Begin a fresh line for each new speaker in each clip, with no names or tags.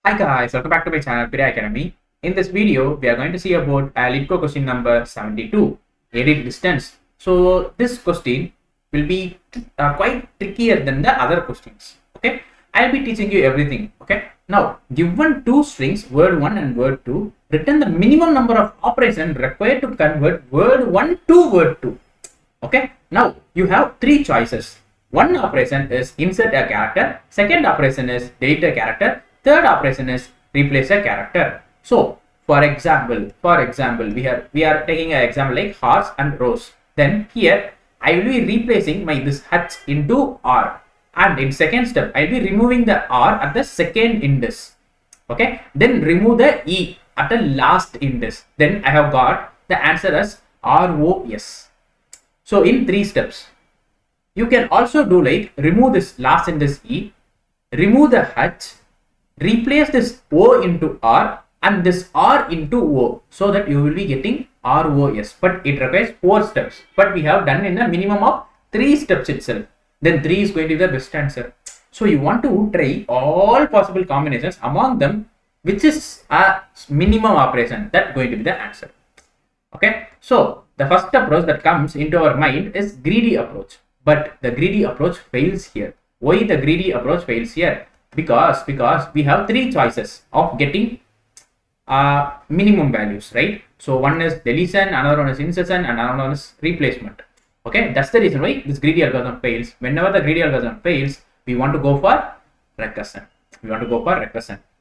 Hi guys, welcome back to my channel Pirai Academy. In this video, we are going to see about Leetcode question number 72, edit distance. So this question will be quite trickier than the other questions. Okay, I'll be teaching you everything. Okay, now given two strings, word 1 and word 2, return the minimum number of operations required to convert word 1 to word 2. Okay, now you have three choices. One operation is insert a character, second operation is delete a character, third operation is replace a character. So for example, we are taking an example like horse and rose. Then here I will be replacing my this H into R, and in second step I will be removing the R at the second index. Okay, then remove the E at the last index. Then I have got the answer as ROS. So in three steps, you can also do like remove this last index E, remove the H, replace this O into R and this R into O, so that you will be getting ROS. But it requires 4 steps. But we have done in a minimum of 3 steps itself. Then 3 is going to be the best answer. So you want to try all possible combinations, among them which is a minimum operation, that's going to be the answer. Okay, so the first approach that comes into our mind is greedy approach, but the greedy approach fails here. Why the greedy approach fails here? Because we have three choices of getting minimum values, right? So one is deletion, another one is insertion, and another one is replacement. Okay, that's the reason why this greedy algorithm fails. Whenever the greedy algorithm fails, we want to go for recursion.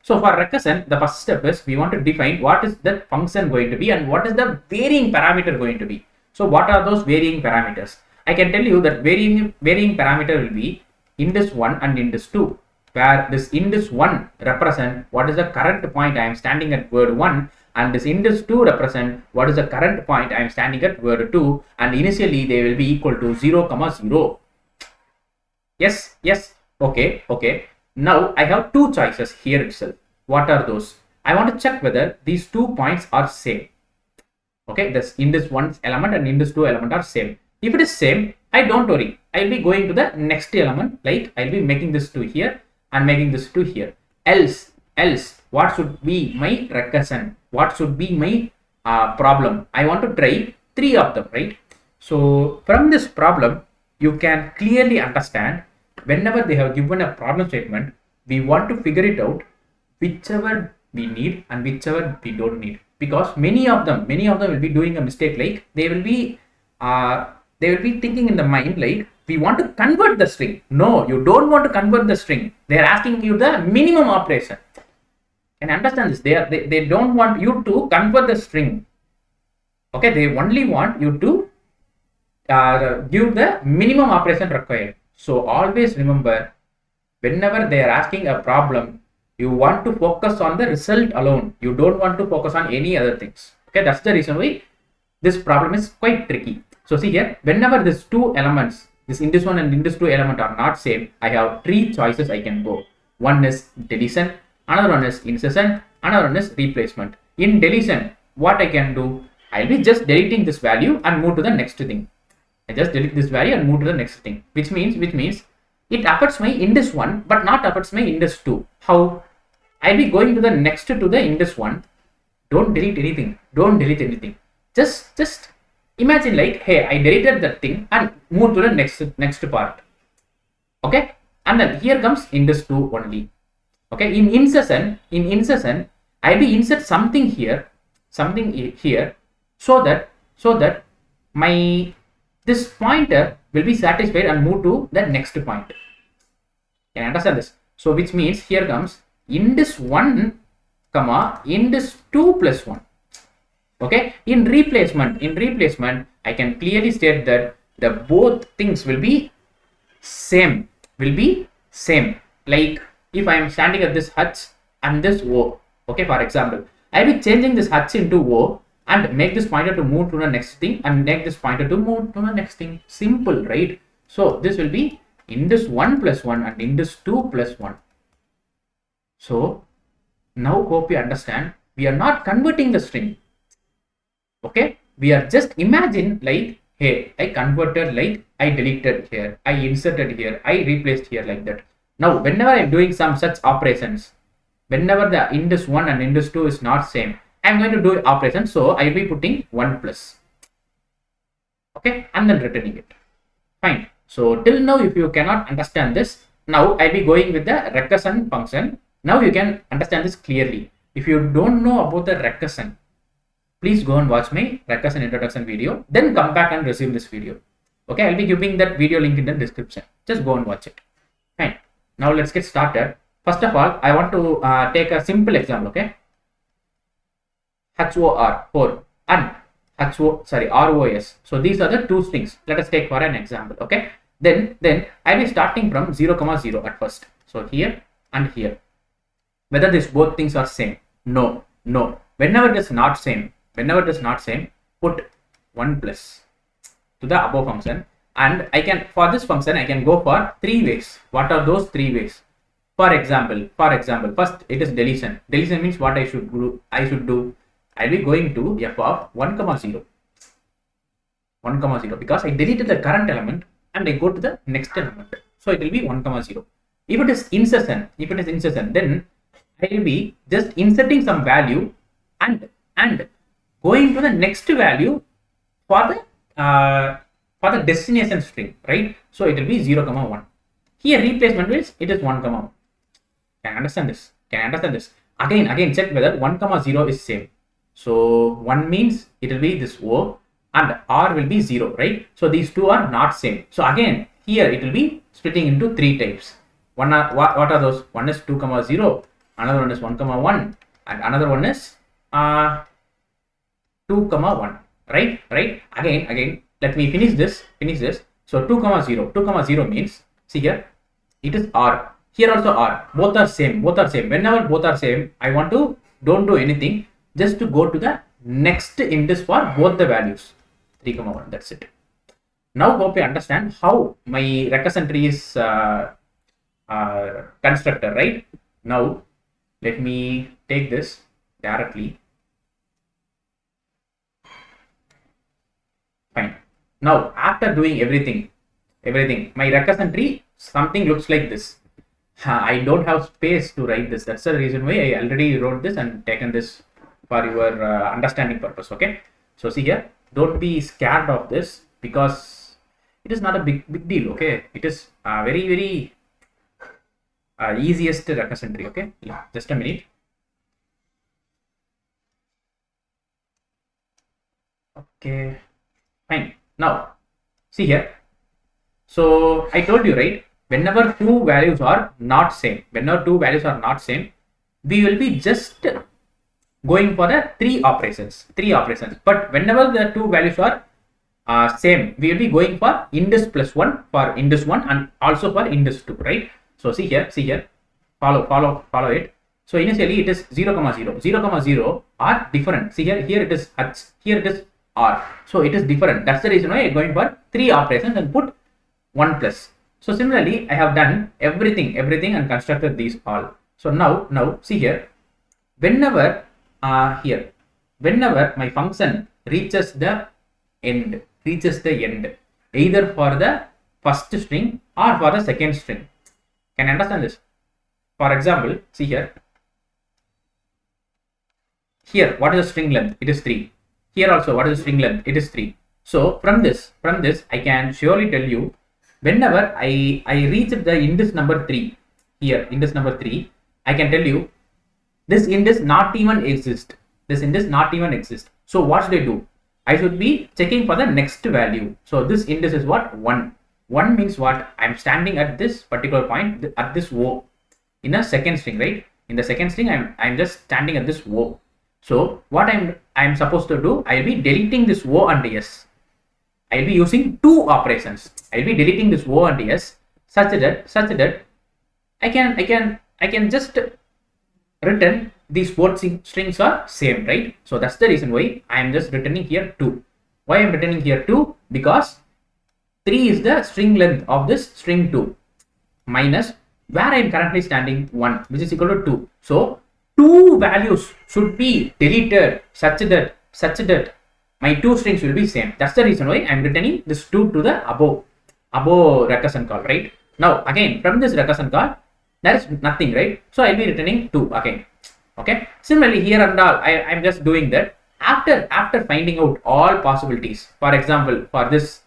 So for recursion, the first step is we want to define what is the function going to be and what is the varying parameter going to be. So what are those varying parameters? I can tell you that varying parameter will be index 1 and index 2, where this index 1 represent what is the current point I am standing at word 1, and this index 2 represent what is the current point I am standing at word 2, and initially they will be equal to 0, 0. Yes, okay. Now I have two choices here itself. What are those? I want to check whether these 2 points are same. Okay, this index 1 element and index 2 element are same. If it is same, I don't worry. I'll be going to the next element, like I'll be making this 2 here and making this 2 here. Else, what should be my recursion? What should be my problem? I want to try 3 of them, right? So from this problem, you can clearly understand whenever they have given a problem statement, we want to figure it out whichever we need and whichever we don't need, because many of them will be doing a mistake, like they will be thinking in the mind like we want to convert the string. No, you don't want to convert the string. They are asking you the minimum operation. Can you understand this? They don't want you to convert the string. Okay, they only want you to give the minimum operation required. So always remember, whenever they are asking a problem, you want to focus on the result alone. You don't want to focus on any other things. Okay, that's the reason why this problem is quite tricky. So see here, whenever these two elements, this index 1 and index 2 element are not same, I have 3 choices I can go. One is deletion, another one is insertion, another one is replacement. In deletion, what I can do, I'll be just deleting this value and move to the next thing. I just delete this value and move to the next thing, which means it affects my index 1 but not affects my index 2. How? I'll be going to the next to the index 1. Don't delete anything. Just imagine like, hey, I deleted that thing and move to the next part. Okay, and then here comes index 2 only. Okay, in insertion, I'll be insert something here, so that my this pointer will be satisfied and move to the next point. Can you understand this? So which means here comes index 1 comma index 2 plus 1. Okay, in replacement I can clearly state that the both things will be same. Like if I am standing at this H and this O, okay, for example, I will be changing this H into O and make this pointer to move to the next thing and make this pointer to move to the next thing. Simple, right? So this will be index 1 plus 1 and index 2 plus 1. So now hope you understand, we are not converting the string. Okay, we are just imagine like, hey, I converted, like I deleted here, I inserted here, I replaced here, like that. Now whenever I'm doing some such operations, whenever the index 1 and index 2 is not same, I'm going to do operation. So I will be putting 1 plus. Okay, and then returning it. Fine. So till now, if you cannot understand this, now I'll be going with the recursion function. Now you can understand this clearly. If you don't know about the recursion, please go and watch my recursion introduction video. Then come back and resume this video. Okay, I'll be giving that video link in the description. Just go and watch it. Fine. Now let's get started. First of all, I want to take a simple example. Okay, HOR 4 and ROS. So these are the two strings. Let us take for an example. Okay, then I'll be starting from 0, 0 at first. So here and here. Whether these both things are same? No. Whenever it is not same, put 1 plus to the above function. And I can, for this function, I can go for 3 ways. What are those 3 ways? For example, first it is deletion. Deletion means what I should do. I'll be going to f of 1, 0, because I deleted the current element and I go to the next element. So it will be 1, 0. If it is insertion, then I will be just inserting some value and going to the next value for the destination string, right? So it will be 0, 1. Here replacement means it is 1, 1. Can understand this? Again check whether 1, 0 is same. So 1 means it will be this O and R will be 0, right? So these two are not same. So again here it will be splitting into 3 types. What are those? One is 2, 0, another one is 1, 1, and another one is 2, 1. Right? Again, let me finish this. So 2, 0 means, see here, it is R. Here also R. Both are same. Whenever both are same, I want to don't do anything. Just to go to the next index for both the values. 3, 1. That's it. Now hope you understand how my recursion tree is constructed, right? Now let me take this directly. Fine. Now after doing everything, my recursion tree something looks like this. I don't have space to write this. That's the reason why I already wrote this and taken this for your understanding purpose. Okay, so see here, don't be scared of this because it is not a big deal. Okay, it is very easiest recursion tree. Okay, just a minute. Okay, fine. Now see here, so I told you, right, whenever two values are not same, we will be just going for the three operations. But whenever the two values are same, we will be going for index plus 1 for index 1 and also for index 2, right? So see here, follow it. So initially it is 0, 0 are different. See here it is H, here it is R. So it is different. That's the reason why I'm going for three operations and put 1 plus. So similarly, I have done everything and constructed these all. So now see here, whenever my function reaches the end, either for the first string or for the second string. Can you understand this? For example, see here, what is the string length? It is 3. Here also, what is the string length? It is 3. So from this, I can surely tell you, whenever I reach the index number 3, here index number 3, I can tell you this index not even exist. So what should I do? I should be checking for the next value. So this index is what? 1. 1 means what? I'm standing at this particular point, at this O in a second string, right? In the second string, I'm just standing at this O. So what I'm supposed to do, I'll be deleting this O and S. I'll be using two operations. I'll be deleting this O and S such that I can just return these both strings are same, right? So that's the reason why I am just returning here 2. Why I'm returning here 2? Because 3 is the string length of this string 2 minus where I am currently standing 1, which is equal to 2. So 2 values should be deleted such that my 2 strings will be same. That's the reason why I am returning this 2 to the above recursion call, right? Now again, from this recursion call, There is nothing, right? So I'll be returning 2 again. Okay. Similarly here and all, I'm just doing that. After finding out all possibilities, for example, for this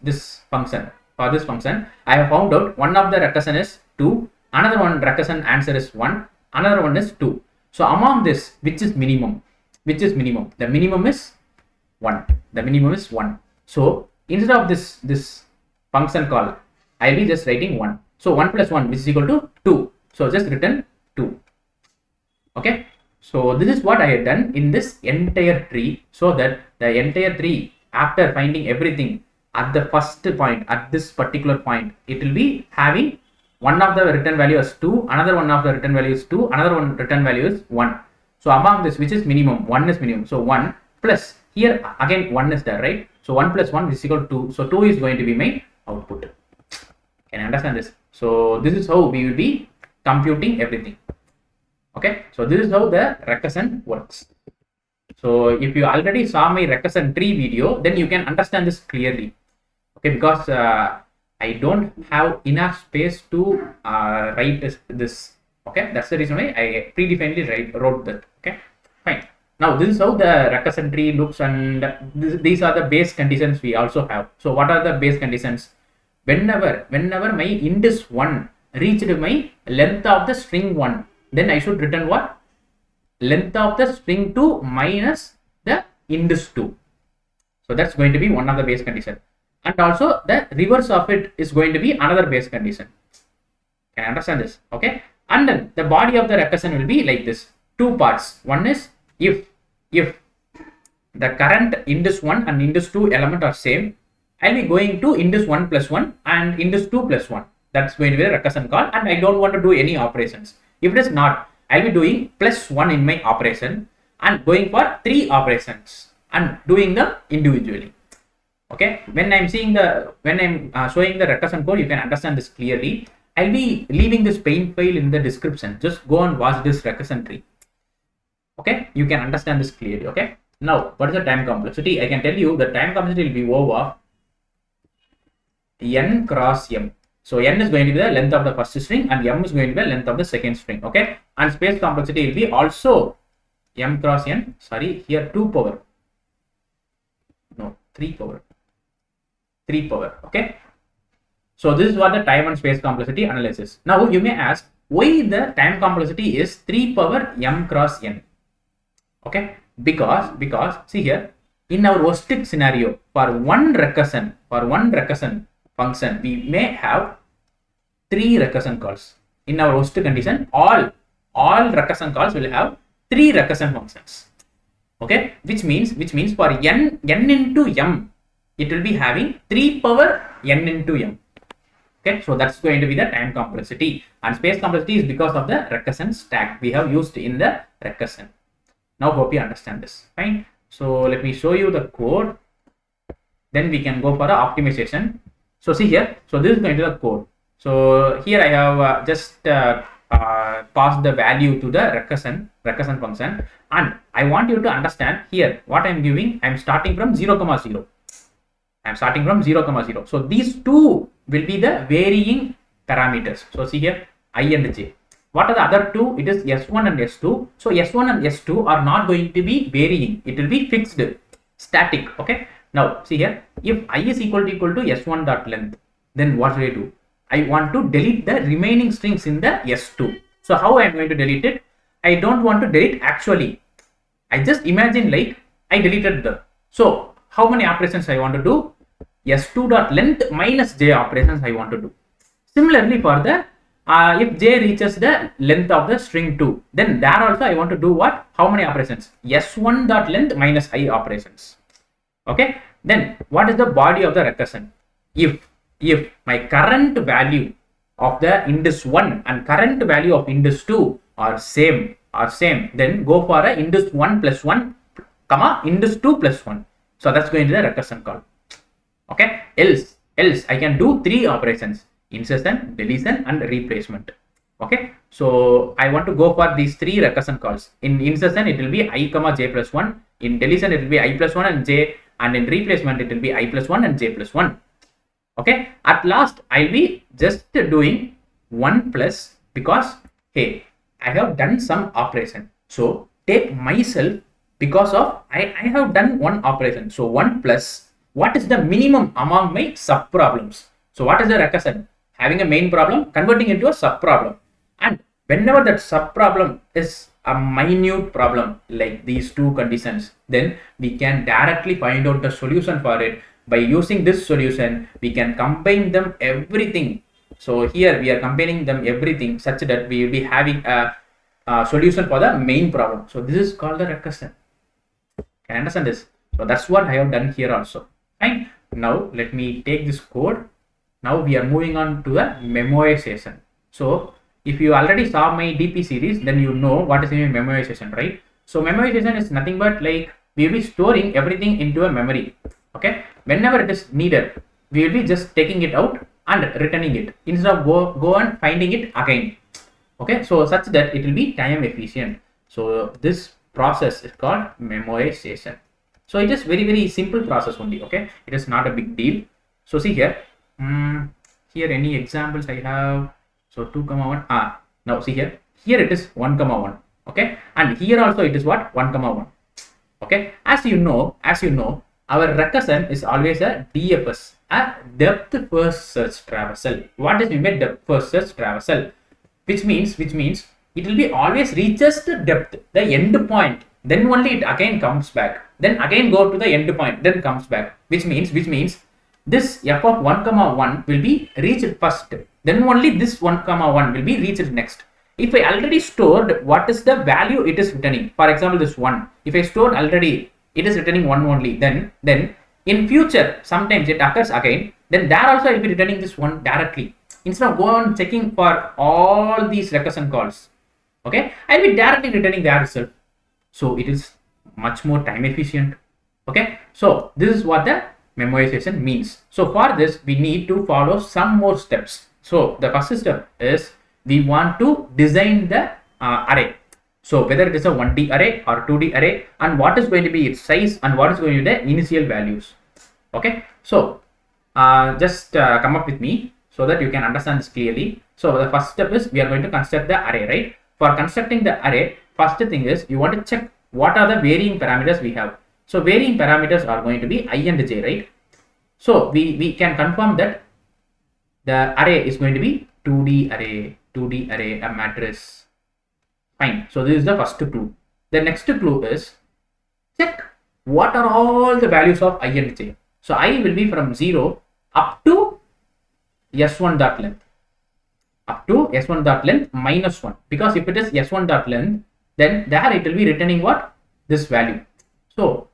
function, I have found out one of the recursion is 2, another one recursion answer is 1, another one is 2. So among this, which is minimum? The minimum is 1. So instead of this function call, I'll be just writing 1. So 1 plus 1, which is equal to 2. So just return 2. Okay. So this is what I had done in this entire tree, so that the entire tree, after finding everything at the first point, at this particular point, it will be having one of the return value is 2, another one of the return value is 2, another one return value is 1. So among this, which is minimum? 1 is minimum. So 1 plus, here again 1 is there, right? So 1 plus 1 is equal to 2. So 2 is going to be my output. Can you understand this? So this is how we will be computing everything. Okay, so this is how the recursion works. So if you already saw my recursion tree video, then you can understand this clearly. Okay, because I don't have enough space to write this. Okay, that's the reason why I predefinedly wrote that. Okay, fine. Now this is how the recursion tree looks, and these are the base conditions we also have. So what are the base conditions? Whenever my int is 1 reached my length of the string 1, then I should return what? Length of the string 2 minus the int is 2. So that's going to be one of the base condition. And also the reverse of it is going to be another base condition. Can you understand this? Okay. And then the body of the recursion will be like this. 2 parts. One is if the current int is 1 and int is 2 element are same, I'll be going to int is 1 plus 1 and int is 2 plus 1. That's going to be the recursion call, and I don't want to do any operations. If it is not, I'll be doing plus 1 in my operation and going for 3 operations and doing them individually. Okay, when I'm showing the recursion code, you can understand this clearly. I'll be leaving this paint file in the description. Just go and watch this recursion tree. Okay, you can understand this clearly. Okay, now what is the time complexity? I can tell you the time complexity will be over n cross m. So n is going to be the length of the first string and m is going to be the length of the second string. Okay, and space complexity will be also m cross n. Sorry, here 2 power. No, 3 power. 3 power. Okay. So this is what the time and space complexity analysis. Now you may ask why the time complexity is 3 power m cross n. Okay, because see here, in our worst scenario, for one recursion function, we may have 3 recursion calls. In our worst condition, all recursion calls will have 3 recursion functions. Okay, which means for n into m, it will be having 3 power n into m. Okay, so that's going to be the time complexity, and space complexity is because of the recursion stack we have used in the recursion. Now hope you understand this. Fine. So let me show you the code. Then we can go for the optimization. So see here. So this is going to the code. So here I have just passed the value to the recursion function, and I want you to understand here what I'm giving. I'm starting from 0, 0. I'm starting from 0, 0. So these two will be the varying parameters. So see here, I and j. What are the other two? It is s1 and s2. So s1 and s2 are not going to be varying. It will be fixed, static. Okay. Now see here, if I is equal to s1 dot length, then what will I do? I want to delete the remaining strings in the s2. So how I am going to delete it? I don't want to delete actually. I just imagine like I deleted them. So how many operations I want to do? S2 dot length minus j operations I want to do. Similarly for the if j reaches the length of the string 2, then there also I want to do what? How many operations? S1 dot length minus I operations. Okay. Then what is the body of the recursion? If my current value of the index 1 and current value of index 2 are same, then go for a index 1 plus 1 comma index 2 plus 1. So that's going to be the recursion call. Okay. Else I can do 3 operations: insertion, deletion, and replacement. Okay. So I want to go for these 3 recursion calls. In insertion it will be I comma j plus 1. In deletion it will be I plus 1 and j, and in replacement it will be I plus 1 and j plus 1. Okay. At last I'll be just doing 1 plus, because hey, I have done some operation. So take myself because of I have done one operation. So 1 plus what is the minimum among my sub problems. So what is the recursion? Having a main problem, converting into a sub problem. And whenever that sub problem is a minute problem like these two conditions, then we can directly find out the solution for it. By using this solution, we can combine them everything. So here we are combining them everything such that we will be having a solution for the main problem. So this is called the recursion. Can you understand this? So that's what I have done here also. Fine. Now let me take this code. Now we are moving on to the memoization. So if you already saw my DP series, then you know what is memoization, right? So memoization is nothing but like we will be storing everything into a memory. Okay. Whenever it is needed, we will be just taking it out and returning it instead of go and finding it again. Okay. So such that it will be time efficient. So this process is called memoization. So it is very simple process only. Okay. It is not a big deal. So see here. Here any examples I have. So 2,1. Now see here. Here it is 1,1. Okay. And here also it is what? 1,1. Okay. As you know, our recursion is always a DFS, a depth first search traversal. What does mean by depth first search traversal? Which means it will be always reaches the depth, the end point. Then only it again comes back. Then again go to the end point. Then comes back. Which means this f of 1,1 will be reached first. Then only this 1,1 will be reached next. If I already stored what is the value it is returning, for example this 1, if I stored already it is returning 1 only, then in future sometimes it occurs again, then there also I will be returning this 1 directly instead of go on checking for all these recursion calls. Okay, I will be directly returning there itself. So it is much more time efficient. Okay, so this is what the memoization means. So for this we need to follow some more steps. So the first step is we want to design the array. So whether it is a 1D array or 2D array, and what is going to be its size and what is going to be the initial values. Okay, so just come up with me so that you can understand this clearly. So the first step is we are going to construct the array, right? For constructing the array, first thing is you want to check what are the varying parameters we have. So varying parameters are going to be I and j, right? So we can confirm that the array is going to be 2D array, a matrix. Fine. So this is the first clue. The next clue is check what are all the values of I and j. So I will be from 0 up to s1 dot length. Up to s1 dot length minus 1. Because if it is s1 dot length, then there it will be returning what? This value. So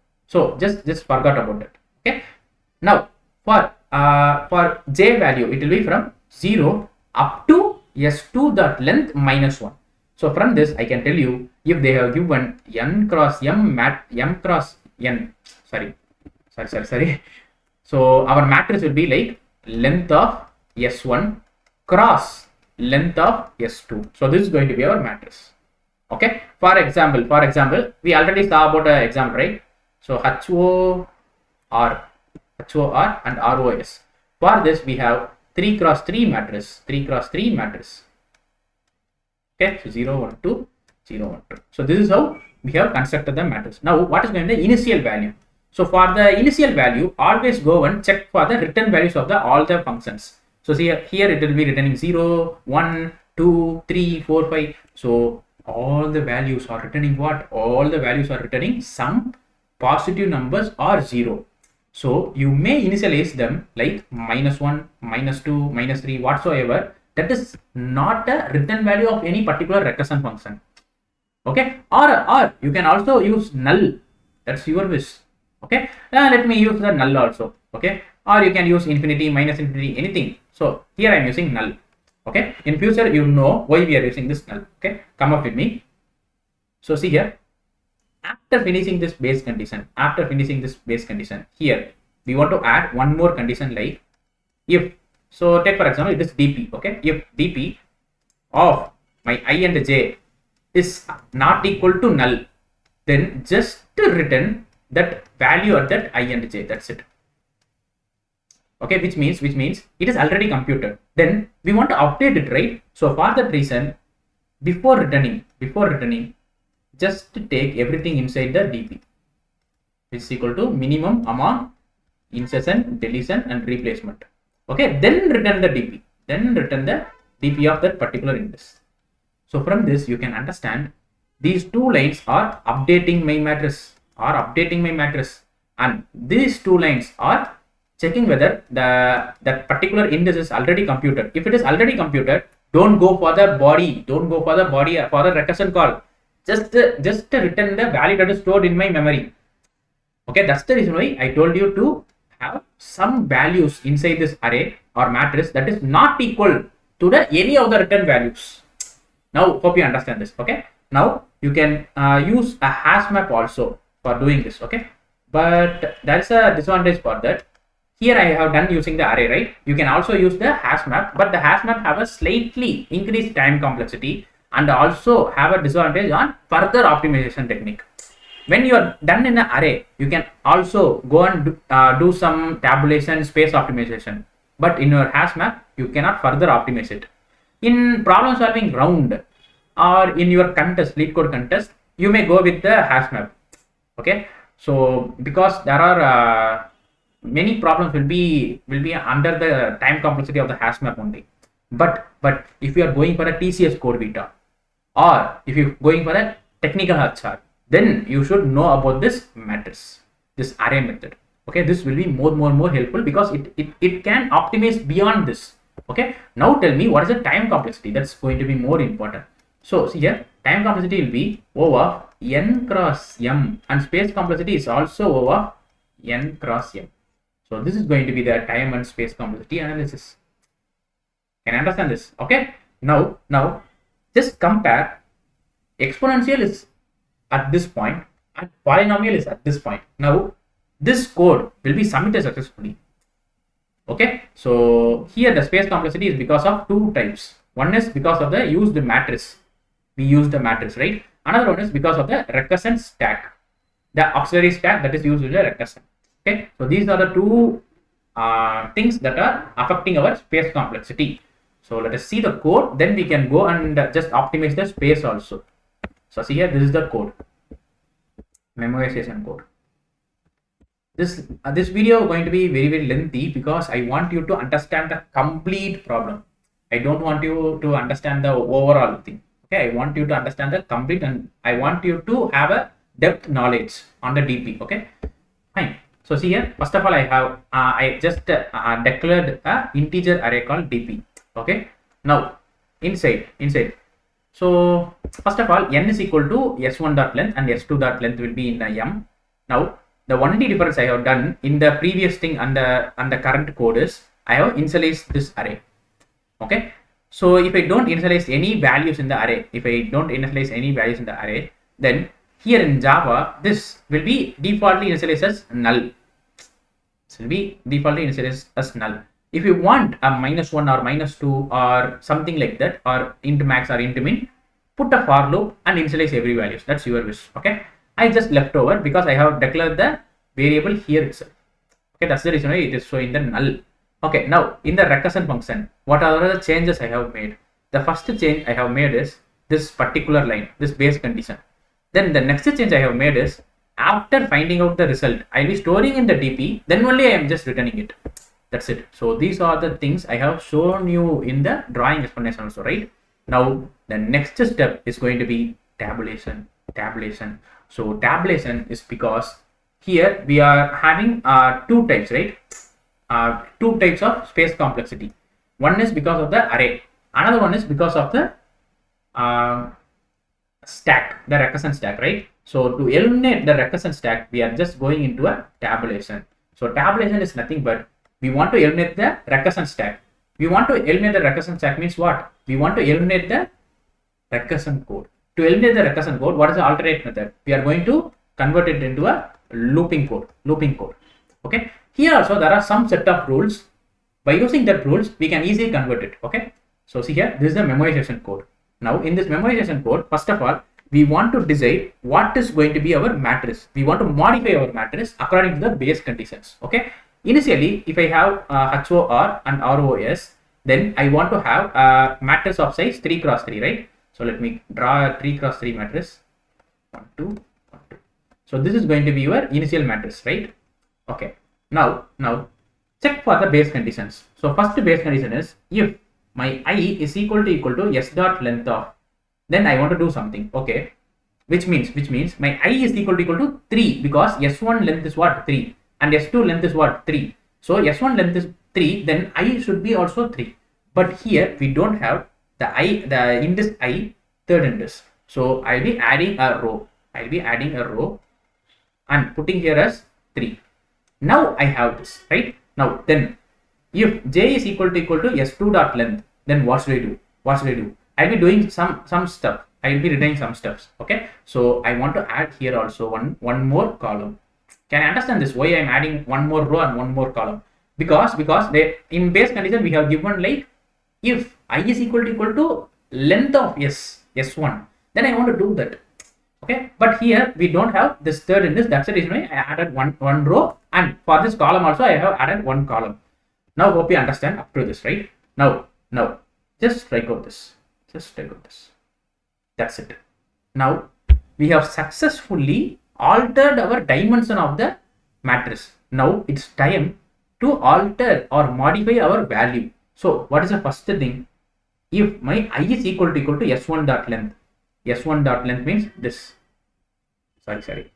just forgot about it. Okay. Now for j value, it will be from 0 up to s2 dot length minus 1. So from this I can tell you if they have given n cross m cross n, sorry. So our matrix will be like length of s1 cross length of s2. So this is going to be our matrix. Okay. For example, we already saw about an example, right? So HOR and ROS. For this we have 3 cross 3 matrix. Okay, so 0, 1, 2, 0, 1, 2. So this is how we have constructed the matrix. Now what is going to be the initial value? So for the initial value, always go and check for the return values of all the functions. So see here it will be returning 0, 1, 2, 3, 4, 5. So all the values are returning what? All the values are returning some positive numbers or 0. So you may initialize them like -1, -2, -3, whatsoever. That is not a return value of any particular recursion function. Okay, or you can also use null. That's your wish. Okay, let me use the null also. Okay, or you can use infinity, minus infinity, anything. So here I am using null. Okay, in future you know why we are using this null. Okay, come up with me. So see here, after finishing this base condition, here we want to add one more condition like if. So take for example, it is dp. Okay, if dp of my I and j is not equal to null, then just to return that value at that I and j. That's it. Okay, which means it is already computed. Then we want to update it, right? So for that reason, before returning, just take everything inside the DP. Is equal to minimum among insertion, deletion, and replacement. Okay, then return the DP. Then return the DP of that particular index. So from this, you can understand these two lines are updating my matrix, and these two lines are checking whether that particular index is already computed. If it is already computed, don't go for the body, for the recursion call. Just return the value that is stored in my memory. Okay, that's the reason why I told you to have some values inside this array or matrix that is not equal to the any of the return values. Now, hope you understand this. Okay, now you can use a hash map also for doing this. Okay, but there is a disadvantage for that. Here I have done using the array, right? You can also use the hash map, but the hash map have a slightly increased time complexity and also have a disadvantage on further optimization technique. When you are done in an array, you can also go and do some tabulation, space optimization. But in your hash map, you cannot further optimize it. In problem solving round or in your contest, Leetcode contest, you may go with the hash map. Okay, so because there are many problems will be under the time complexity of the hash map only. But if you are going for a TCS code beta, or if you're going for a technical HR, then you should know about this matrix, this array method. Okay, this will be more helpful because it can optimize beyond this. Okay, now tell me what is the time complexity. That's going to be more important. So see here, time complexity will be O of n cross m, and space complexity is also O of n cross m. So this is going to be the time and space complexity analysis. Can you understand this? Okay, now just compare. Exponential is at this point and polynomial is at this point. Now this code will be submitted successfully. Okay, so here the space complexity is because of two types. One is because of the used matrix. We use the matrix, right? Another one is because of the recursion stack, the auxiliary stack that is used in the recursion. Okay, so these are the two things that are affecting our space complexity. So let us see the code, then we can go and just optimize the space also. So see here, this is the code, memorization code. This video is going to be very lengthy because I want you to understand the complete problem. I don't want you to understand the overall thing. Okay, I want you to understand the complete, and I want you to have a depth knowledge on the DP. Okay, fine. So see here, first of all, I just declared a integer array called DP. Okay, now inside. So first of all, n is equal to s1 dot length and s2 dot length will be in m. Now the only difference I have done in the previous thing and the current code is I have initialized this array. Okay, so if I don't initialize any values in the array, then here in Java this will be defaultly initialized as null. If you want a -1 or -2 or something like that, or int max or int min, put a for loop and initialize every values. That's your wish. Okay, I just left over because I have declared the variable here itself. Okay, that's the reason why it is showing the null. Okay, now in the recursion function, what are the changes I have made? The first change I have made is this particular line, this base condition. Then the next change I have made is after finding out the result, I'll be storing in the DP, then only I am just returning it. That's it. So these are the things I have shown you in the drawing explanation also, right? Now the next step is going to be tabulation. So tabulation is because here we are having two types, right? Two types of space complexity. One is because of the array, another one is because of the stack, the recursion stack, right? So to eliminate the recursion stack, we are just going into a tabulation. So tabulation is nothing but we want to eliminate the recursion stack. We want to eliminate the recursion stack means what? We want to eliminate the recursion code. To eliminate the recursion code, what is the alternate method? We are going to convert it into a looping code. Okay, here also there are some set of rules. By using that rules, we can easily convert it. Okay, so see here, this is the memorization code. Now in this memorization code, first of all, we want to decide what is going to be our matrix. We want to modify our matrix according to the base conditions. Okay, initially if I have HOR and ROS, then I want to have a matrix of size 3 cross 3, right? So let me draw a 3 cross 3 matrix. 1, 2, 1, 2. So this is going to be your initial matrix, right? Okay. Now check for the base conditions. So first base condition is if my I is equal to s dot length of, then I want to do something. Okay. Which means my I is equal to 3, because s1 length is what? 3, and s2 length is what? 3. So s1 length is 3, then I should be also 3. But here we don't have the index I, third index. So I'll be adding a row. And putting here as 3. Now I have this, right? Now then, if j is equal to s2 dot length, then what should I do? I'll be doing some stuff. I'll be returning some steps. Okay. So I want to add here also one more column. Can I understand this? Why I'm adding one more row and one more column? Because they, in base condition we have given like if I is equal to length of s1, then I want to do that. Okay, but here we don't have this third index. That's the reason why I added one row, and for this column also I have added one column. Now hope you understand up to this, right? Now just strike out this. That's it. Now we have successfully altered our dimension of the matrix. Now it's time to alter or modify our value. So what is the first thing? If my I is equal to s1 dot length. S1 dot length means this. Sorry.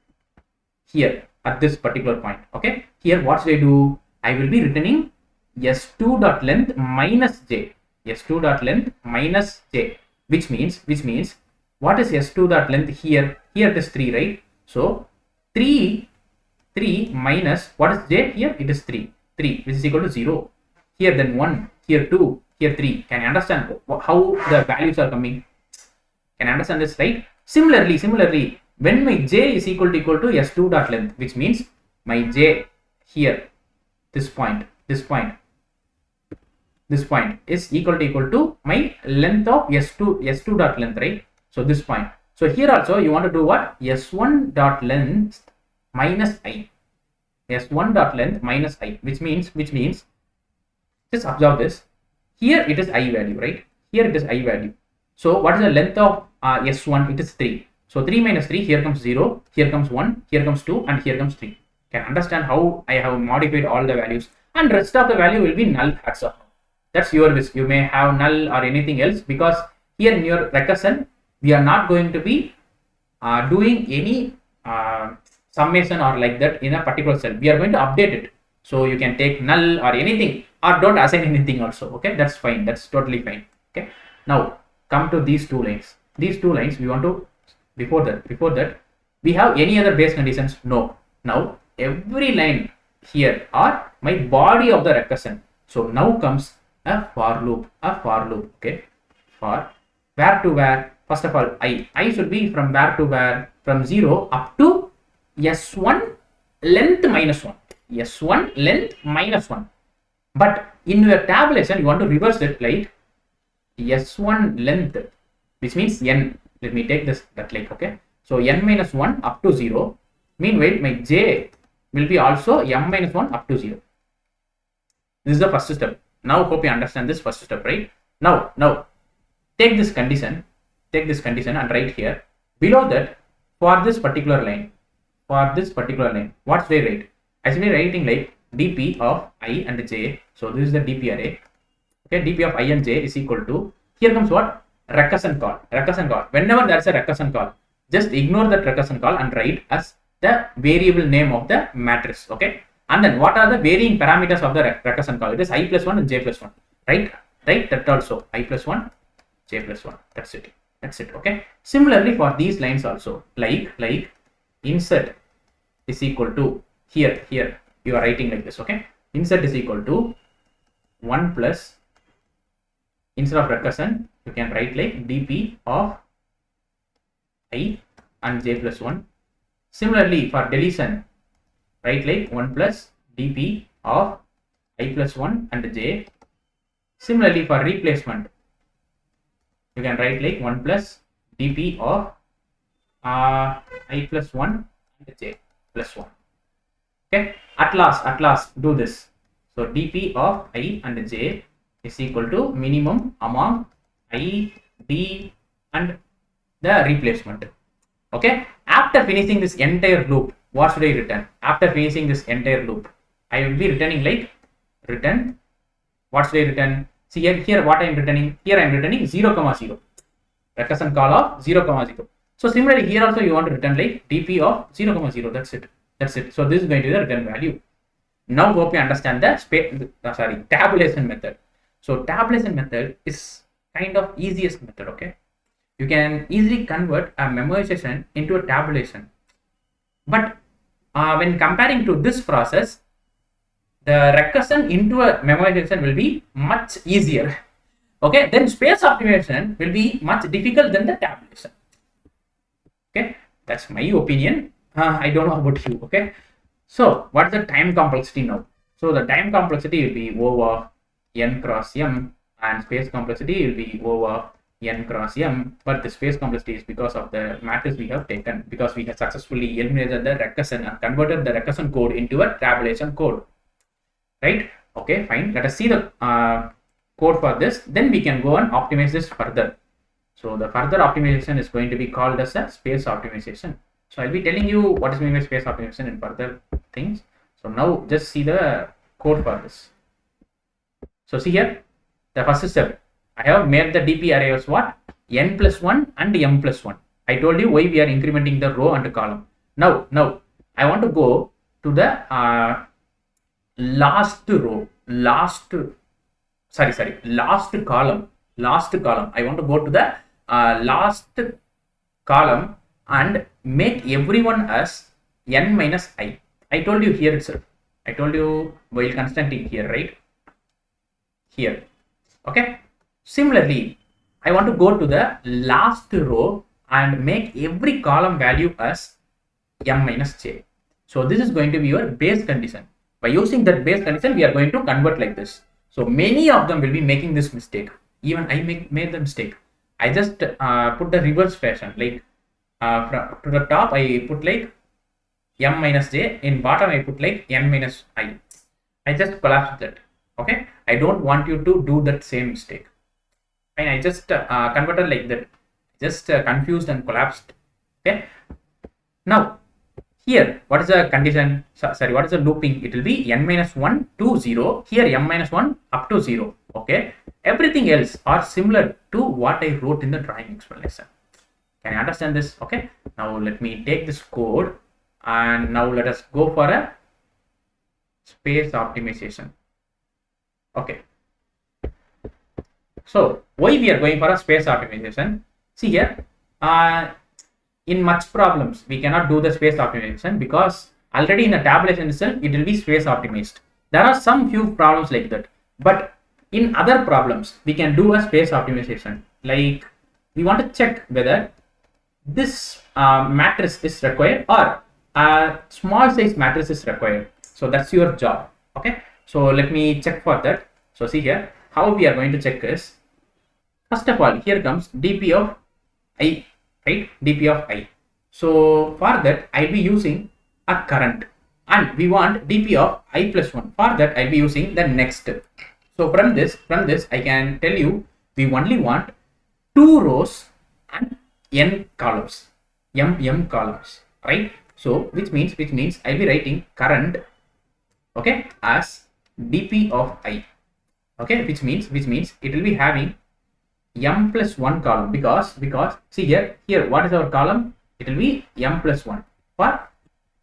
Here at this particular point. Okay. Here what should I do? I will be returning s2 dot length minus j. S2 dot length minus j. Which means what is s2 dot length here? Here it is 3, right? So 3 minus what is j here? It is 3, which is equal to 0. Here then 1, here 2, here 3. Can you understand how the values are coming? Can I understand this, right? Similarly, when my j is equal to s2 dot length, which means my j here, this point is equal to my length of s2 dot length, right? So this point. So here also you want to do what? s1 dot length minus I. S1 dot length minus I, which means just observe this. Here it is I value, right? Here it is I value. So what is the length of s1? It is 3. So 3 minus 3, here comes 0, here comes 1, here comes 2, and here comes 3. Can understand how I have modified all the values, and rest of the value will be null. That's your wish. You may have null or anything else, because here in your recursion we are not going to be doing any summation or like that in a particular cell. We are going to update it. So you can take null or anything, or don't assign anything also. Okay, that's fine. That's totally fine. Okay. Now come to these two lines. These two lines we want to, before that we have any other base conditions? No. Now every line here are my body of the recursion. So now comes a for loop. Okay, for where to where? First of all, I should be from where to where? From 0 up to s1 length minus 1. S1 length minus 1. But in your tabulation you want to reverse it, like s1 length, which means n. Let me take that like, okay. So n minus 1 up to 0. Meanwhile my j will be also m minus 1 up to 0. This is the first step. Now hope you understand this first step, right? Now take this condition and write here below that, for this particular line, what should I write? I should be writing like dp of I and j. So this is the dp array. Okay, dp of I and j is equal to, here comes what? Recursion call. Whenever there is a recursion call, just ignore that recursion call and write as the variable name of the matrix. Okay, and then what are the varying parameters of the recursion call? It is I plus 1 and j plus 1. Right, that also I plus 1, j plus 1. That's it. Okay, similarly for these lines also, like insert is equal to, here you are writing like this. Okay, insert is equal to 1 plus, instead of recursion you can write like dp of I and j plus 1. Similarly for deletion, write like 1 plus dp of I plus 1 and j. Similarly for replacement, you can write like 1 plus dp of I plus 1 and j plus 1. Okay, at last do this. So dp of I and j is equal to minimum among I, d and the replacement. Okay, after finishing this entire loop, what should I return? After finishing this entire loop, I will be returning like return. What should I return? See here what I am returning. Here I am returning 0, 0. Recursion call of 0, 0. So similarly here also you want to return like dp of 0, 0. That's it. That's it. So this is going to be the return value. Now hope you understand the tabulation method. So tabulation method is kind of easiest method. Okay, you can easily convert a memoization into a tabulation, but when comparing to this process, the recursion into a memoization will be much easier. Okay, then space optimization will be much difficult than the tabulation. Okay, that's my opinion. I don't know about you. Okay, so what's the time complexity now? So the time complexity will be over n cross m, and space complexity will be over n cross m, but the space complexity is because of the matrix we have taken, because we have successfully eliminated the recursion and converted the recursion code into a tabulation code, right? Okay, fine. Let us see the code for this, then we can go and optimize this further. So the further optimization is going to be called as a space optimization. So I'll be telling you what is meant by space optimization in further things. So now just see the code for this. So see here, the first step, I have made the DP array as what? N plus 1 and m plus 1. I told you why we are incrementing the row and the column. Now I want to go to the last row, last column. I want to go to the last column and make everyone as n minus I. I told you here itself. I told you while constructing here, right? Here. Okay. Similarly, I want to go to the last row and make every column value as m minus j. So this is going to be your base condition. By using that base condition, we are going to convert like this. So many of them will be making this mistake. Even I made the mistake. I just put the reverse fashion, like to the top I put like m minus j, in bottom I put like n minus I. I just collapsed that. Okay, I don't want you to do that same mistake. And I just converted like that, just confused and collapsed. Okay, now here what is the condition? Sorry, what is the looping? It will be n minus 1 to 0. Here m minus 1 up to 0. Okay, everything else are similar to what I wrote in the drawing explanation. Can you understand this? Okay, now let me take this code and now let us go for a space optimization. Okay, so why we are going for a space optimization? See here, in much problems we cannot do the space optimization because already in the tabulation itself it will be space optimized. There are some few problems like that, but in other problems we can do a space optimization. Like we want to check whether this matrix is required or a small size matrix is required. So that's your job. Okay, so let me check for that. So see here, how we are going to check is, first of all, here comes dp of I, right? dp of I. So for that I'll be using a current, and we want dp of I plus 1. For that I'll be using the next. So from this I can tell you we only want 2 rows and n columns, m columns, right? So which means I'll be writing current, okay, as dp of I. Okay, which means it will be having m plus 1 column, because see here what is our column? It will be m plus 1 for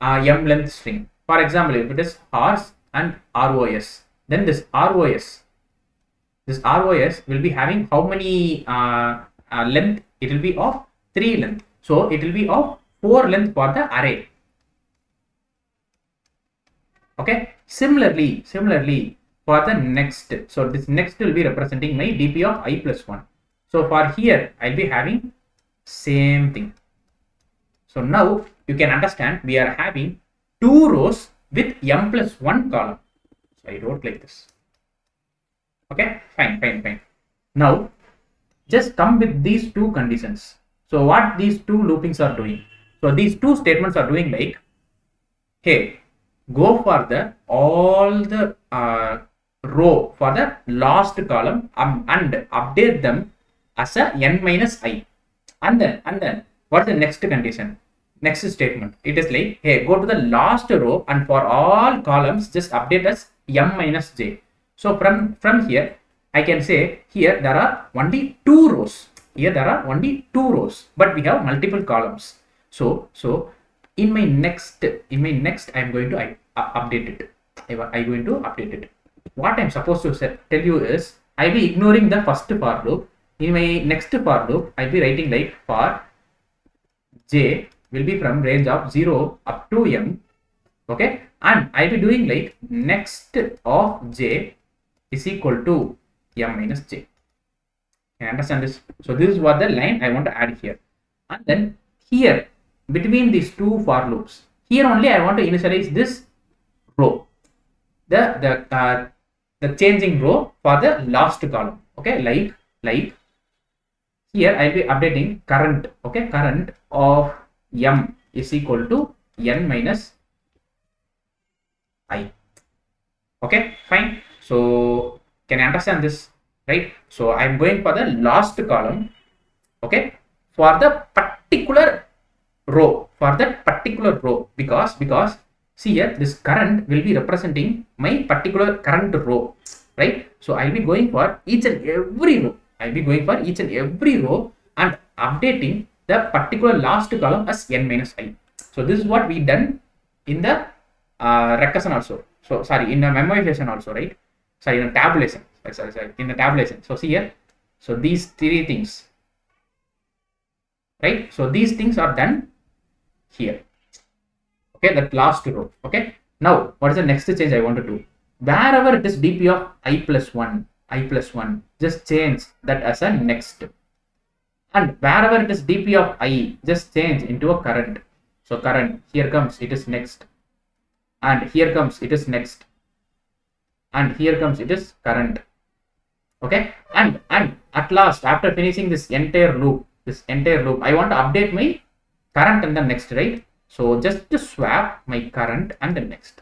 m length string. For example, if it is horse and ROS, then this ROS will be having how many length? It will be of 3 length. So it will be of 4 length for the array. Okay, similarly for the next, so this next will be representing my dp of I plus 1. So for here I'll be having same thing. So now you can understand we are having 2 rows with m plus 1 column. So I wrote like this. Okay, fine. Now just come with these 2 conditions. So what these 2 loopings are doing? So these 2 statements are doing like, hey, go for the all the row for the last column and update them as a n minus I. And then what's the next condition? Next statement. It is like, hey, go to the last row and for all columns just update as m minus j. So from here I can say here there are only two rows. Here there are only two rows, but we have multiple columns. So in my next I am going to update it. I'm going to update it. What I'm supposed to tell you is I'll be ignoring the first for loop. In my next for loop, I'll be writing like for j will be from range of 0 up to m. Okay, and I'll be doing like next of j is equal to m minus j. Can you understand this? So this is what the line I want to add here. And then here between these two for loops, here only I want to initialize this row, the changing row for the last column. Okay, like here I'll be updating current. Okay, current of m is equal to n minus I. Okay, fine. So can you understand this, right? So I'm going for the last column, okay, for the particular row, because see here this current will be representing my particular current row, right? So I'll be going for each and every row. And updating the particular last column as n minus I. So this is what we done in the recursion also. So sorry, in the memorization also, right? Sorry, in the tabulation. Sorry, in the tabulation. So see here. So these three things, right? So these things are done here. Okay, that last row. Okay. Now, what is the next change I want to do? Wherever it is dp of I plus 1, just change that as a next. And wherever it is dp of I, just change into a current. So current, here comes, it is next. And here comes, it is next. And here comes, it is current. Okay. And at last, after finishing this entire loop, I want to update my current and the next, right? So just to swap my current and the next.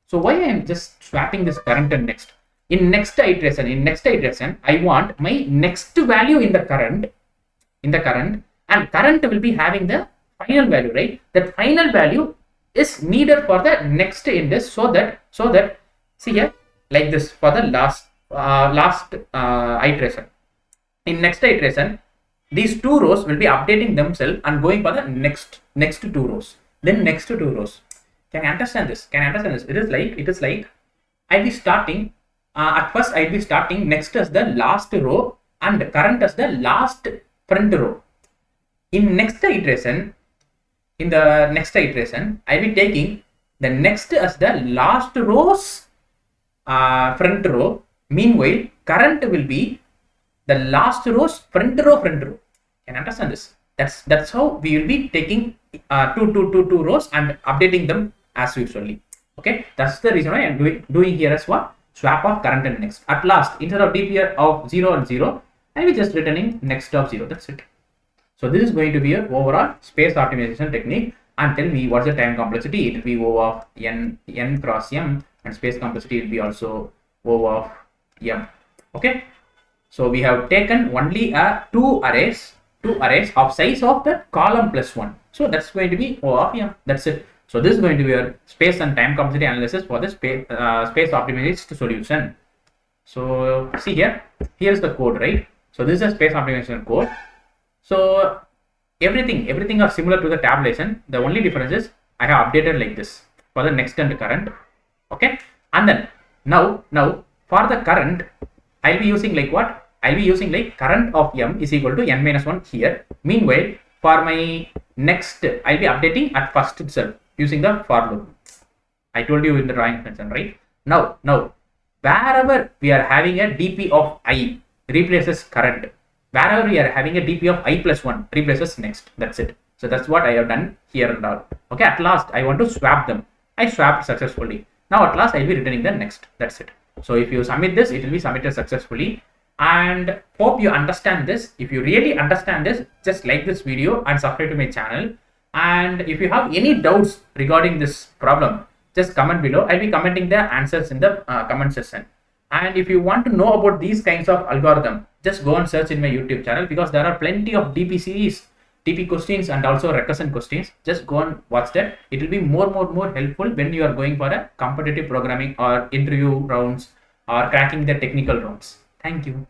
So why I am just swapping this current and next? In next iteration, I want my next value in the current, and current will be having the final value, right? That final value is needed for the next in this, so that see here like this for the last iteration. In next iteration, these two rows will be updating themselves and going for the next two rows, then next two rows. Can you understand this? It is like I'll be starting at first I'll be starting next as the last row and current as the last front row. In the next iteration, I'll be taking the next as the last row's front row. Meanwhile, current will be the last row's front row. Can you understand this? That's how we will be taking two rows and updating them as usually. Okay, that's the reason why I'm doing here as what? Swap of current and next. At last, instead of dp of 0 and 0, I'll be just returning next of 0. That's it. So this is going to be an overall space optimization technique. And tell me what's the time complexity? It will be O of n cross m, and space complexity will be also O of m. Okay. So we have taken only two arrays of size of the column plus 1. So that's going to be O of m. That's it. So this is going to be a space and time complexity analysis for the space optimized solution. So see here, here's the code, right? So this is a space optimization code. So everything are similar to the tabulation. The only difference is I have updated like this for the next and current. Okay, and then now for the current, I'll be using like what? I'll be using like current of m is equal to n minus 1 here. Meanwhile, for my next, I'll be updating at first itself using the for loop. I told you in the drawing function, right? Now wherever we are having a dp of I replaces current. Wherever we are having a dp of I plus 1 replaces next. That's it. So that's what I have done here and all. Okay, at last I want to swap them. I swapped successfully. Now at last I'll be returning the next. That's it. So if you submit this, it will be submitted successfully. And hope you understand this. If you really understand this, just like this video and subscribe to my channel. And if you have any doubts regarding this problem, just comment below. I'll be commenting the answers in the comment section. And if you want to know about these kinds of algorithm, just go and search in my YouTube channel, because there are plenty of DP series, TP questions and also recursion questions. Just go and watch that. It will be more helpful when you are going for a competitive programming or interview rounds or cracking the technical rounds. Thank you.